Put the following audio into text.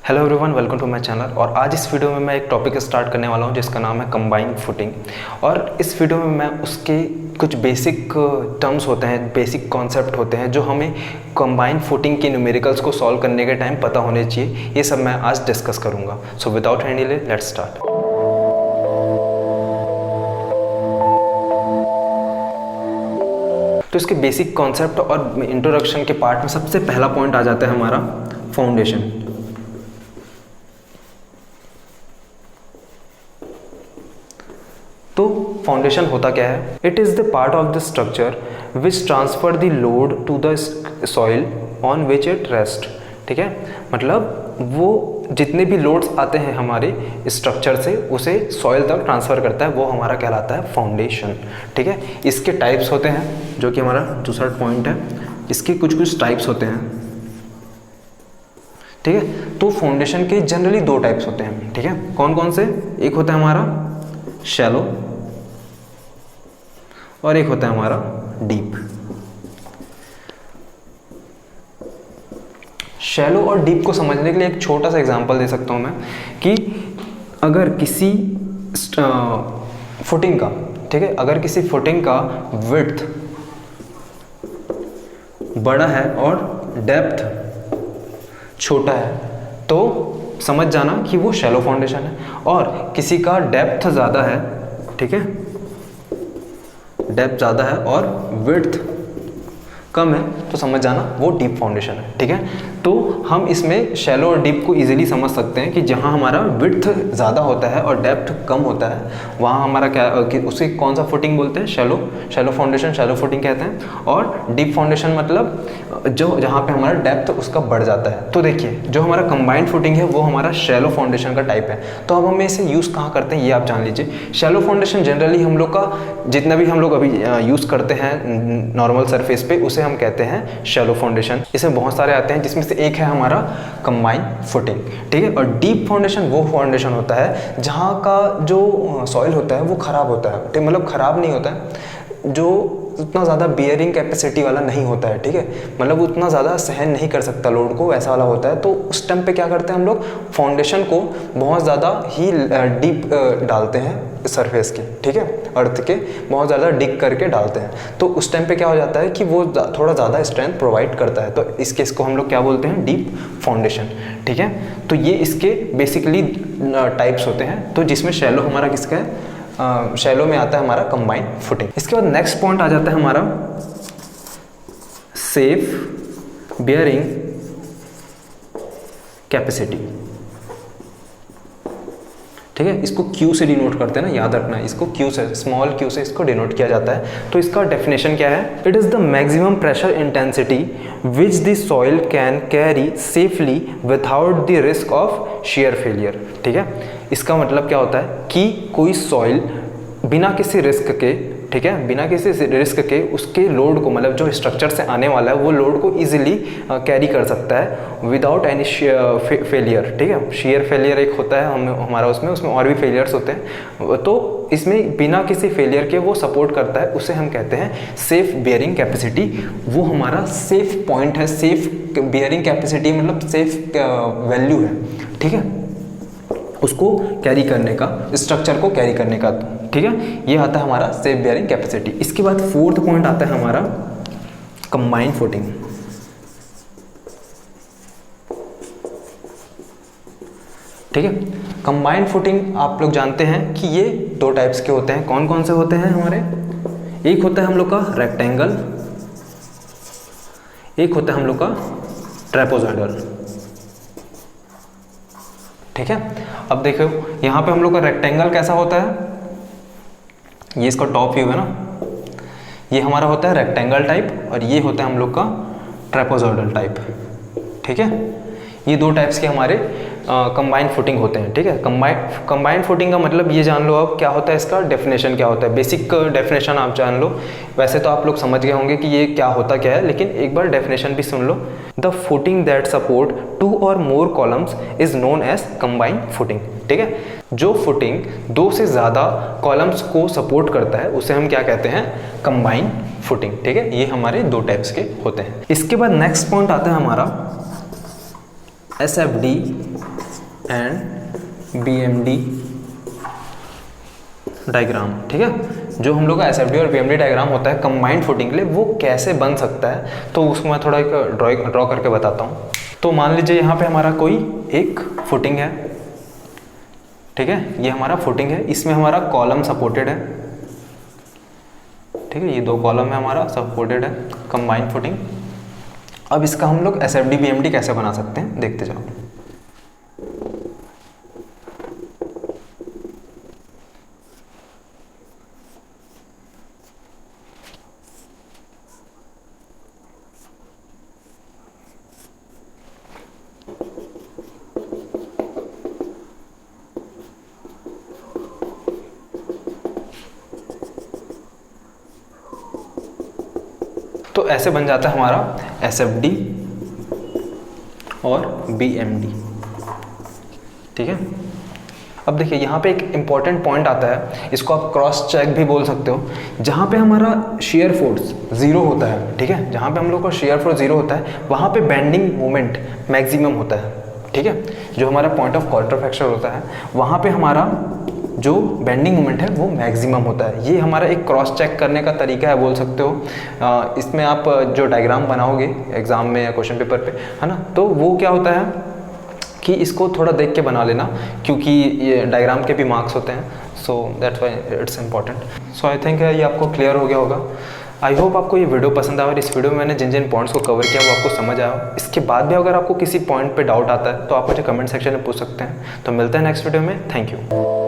Hello everyone, welcome to my channel. और आज इस वीडियो में मैं एक टॉपिक स्टार्ट करने वाला हूं जिसका नाम है कंबाइंड फुटिंग। और इस वीडियो में मैं उसके कुछ बेसिक टर्म्स होते हैं, बेसिक कॉन्सेप्ट होते हैं जो हमें कंबाइंड फुटिंग के न्यूमेरिकल्स को सॉल्व करने के टाइम पता होने चाहिए। ये सब मैं आज डिस्कस करूँगा। So without any delay let's start. तो इसके बेसिक कॉन्सेप्ट और इंट्रोडक्शन के पार्ट में सबसे पहला पॉइंट आ जाता है हमारा फाउंडेशन। तो फाउंडेशन होता क्या है? It is the part of the structure which transfer the load to the soil on which it rest. ठीक है, मतलब वो जितने भी लोड्स आते हैं हमारे स्ट्रक्चर से उसे सॉइल तक ट्रांसफ़र करता है, वो हमारा कहलाता है फाउंडेशन। ठीक है, इसके टाइप्स होते हैं जो कि हमारा दूसरा पॉइंट है। इसके कुछ टाइप्स होते हैं। ठीक है, तो फाउंडेशन के जनरली दो टाइप्स होते हैं। ठीक है, कौन कौन से? एक होता है हमारा शैलो और एक होता है हमारा डीप। शैलो और डीप को समझने के लिए एक छोटा सा एग्जांपल दे सकता हूं मैं कि अगर किसी फुटिंग का, ठीक है, अगर किसी फुटिंग का विड्थ बड़ा है और डेप्थ छोटा है तो समझ जाना कि वो शैलो फाउंडेशन है। और किसी का डेप्थ ज़्यादा है, ठीक है, डेप्थ ज़्यादा है और विड्थ कम है तो समझ जाना वो डीप फाउंडेशन है। ठीक है, तो हम इसमें शैलो और डीप को इजीली समझ सकते हैं कि जहाँ हमारा विड्थ ज़्यादा होता है और डेप्थ कम होता है वहाँ हमारा क्या कि उसे कौन सा फुटिंग बोलते हैं? शैलो फाउंडेशन, शैलो फुटिंग कहते हैं। और डीप फाउंडेशन मतलब जो जहाँ पे हमारा डेप्थ उसका बढ़ जाता है। तो देखिए, जो हमारा कंबाइंड फुटिंग है वो हमारा शैलो फाउंडेशन का टाइप है। तो अब हम इसे यूज़ कहाँ करते हैं ये आप जान लीजिए। शैलो फाउंडेशन जनरली हम लोग का जितना भी हम लोग अभी यूज़ करते हैं नॉर्मल सरफेस पे उसे हम कहते हैं शैलो फाउंडेशन। इसमें बहुत सारे आते हैं जिसमें से एक है हमारा कंबाइंड फुटिंग। ठीक है, और डीप फाउंडेशन वो फाउंडेशन होता है जहाँ का जो सॉइल होता है वो ख़राब होता है। ठीक, मतलब ख़राब नहीं होता है, जो उतना ज़्यादा बियरिंग कैपेसिटी वाला नहीं होता है। ठीक है, मतलब उतना ज़्यादा सहन नहीं कर सकता लोड को, वैसा वाला होता है। तो उस टाइम पे क्या करते हैं हम लोग? फाउंडेशन को बहुत ज़्यादा ही डीप डालते हैं सरफेस के, ठीक है, अर्थ के बहुत ज़्यादा डिग करके डालते हैं। तो उस टाइम पे क्या हो जाता है कि वो थोड़ा ज़्यादा स्ट्रेंथ प्रोवाइड करता है। तो इस केस को हम लोग क्या बोलते हैं? Deep foundation. ठीक है, तो ये इसके बेसिकली टाइप्स होते हैं। तो जिसमें शैलो हमारा किसका है? शैलो में आता है हमारा कंबाइंड फुटिंग। इसके बाद नेक्स्ट पॉइंट आ जाता है हमारा सेफ बियरिंग कैपेसिटी। ठीक है, इसको क्यू से डिनोट करते हैं ना, याद रखना है, इसको क्यू से, स्मॉल क्यू से इसको डिनोट किया जाता है। तो इसका डेफिनेशन क्या है? It is the maximum pressure intensity which the soil can carry safely without the risk of share failure. ठीक है, इसका मतलब क्या होता है कि कोई सॉइल बिना किसी रिस्क के, ठीक है, बिना किसी रिस्क के उसके लोड को, मतलब जो स्ट्रक्चर से आने वाला है वो लोड को इजीली कैरी कर सकता है विदाउट एनी फेलियर। ठीक है, शेयर फेलियर एक होता है हमारा उसमें और भी फेलियर्स होते हैं। तो इसमें बिना किसी फेलियर के वो सपोर्ट करता है, उसे हम कहते हैं सेफ बियरिंग कैपेसिटी। वो हमारा सेफ पॉइंट है। सेफ बियरिंग कैपेसिटी मतलब सेफ वैल्यू है। ठीक है, उसको कैरी करने का, स्ट्रक्चर को कैरी करने का। ठीक है, ये आता है हमारा सेफ बियरिंग कैपेसिटी। इसके बाद फोर्थ पॉइंट आता है हमारा कंबाइंड फुटिंग। ठीक है, कंबाइंड फुटिंग आप लोग जानते हैं कि ये दो टाइप्स के होते हैं। कौन कौन से होते हैं हमारे? एक होता है हम लोग का रेक्टेंगल, एक होता है हम लोग का ट्रेपेजॉइडल। ठीक है, अब देखो यहाँ पे हम लोग का रेक्टेंगल कैसा होता है? ये इसका टॉप व्यू है ना, ये हमारा होता है रेक्टेंगल टाइप और ये होता है हम लोग का ट्रेपेजॉइडल टाइप। ठीक है, ये दो टाइप्स के हमारे कंबाइंड फुटिंग होते हैं। ठीक है, कंबाइंड फुटिंग का मतलब ये जान लो अब क्या होता है, इसका डेफिनेशन क्या होता है। बेसिक डेफिनेशन आप जान लो, वैसे तो आप लोग समझ गए होंगे कि ये क्या होता क्या है, लेकिन एक बार डेफिनेशन भी सुन लो। द फुटिंग दैट सपोर्ट 2 और more columns is known as combined footing. ठीक है, जो फुटिंग 2 से ज़्यादा कॉलम्स को सपोर्ट करता है उसे हम क्या कहते हैं? Combined footing. ठीक है, ये हमारे दो टाइप्स के होते हैं। इसके बाद नेक्स्ट पॉइंट आता है हमारा SFD एंड BMD डायग्राम, ठीक है। जो हम लोग का SFD और BMD डायग्राम होता है कंबाइंड फुटिंग के लिए, वो कैसे बन सकता है तो उसको मैं थोड़ा एक ड्रॉ करके बताता हूँ। तो मान लीजिए यहाँ पे हमारा कोई एक फुटिंग है, ठीक है, ये हमारा फुटिंग है, इसमें हमारा कॉलम सपोर्टेड है, ठीक है, ये 2 कॉलम है हमारा सपोर्टेड है, कंबाइंड फुटिंग। अब इसका हम लोग SFD BMD कैसे बना सकते हैं देखते जाओ। तो ऐसे बन जाता है हमारा SFD और BMD, ठीक है। अब देखिए यहाँ पे एक इम्पॉर्टेंट पॉइंट आता है, इसको आप क्रॉस चेक भी बोल सकते हो, जहाँ पे हमारा शेयर फोर्स 0 होता है, ठीक है, जहाँ पे हम लोग का शेयर फोर्स 0 होता है वहाँ पे बेंडिंग मोमेंट मैक्सिमम होता है, ठीक है। जो हमारा पॉइंट ऑफ क्वार्टर फ्रैक्चर होता है वहाँ पे हमारा जो बेंडिंग मोमेंट है वो मैक्सिमम होता है। ये हमारा एक क्रॉस चेक करने का तरीका है बोल सकते हो। इसमें आप जो डायग्राम बनाओगे एग्जाम में या क्वेश्चन पेपर पे, है ना, तो वो क्या होता है कि इसको थोड़ा देख के बना लेना, क्योंकि ये डायग्राम के भी मार्क्स होते हैं, so that's why it's important. So I think ये आपको क्लियर हो गया होगा। आई होप आपको ये वीडियो पसंद आया और इस वीडियो में मैंने जिन जिन पॉइंट्स को कवर किया वो आपको समझ आया। इसके बाद भी अगर आपको किसी पॉइंट पे डाउट आता है तो आप मुझे कमेंट सेक्शन में पूछ सकते हैं। तो मिलते हैं नेक्स्ट वीडियो में। Thank you.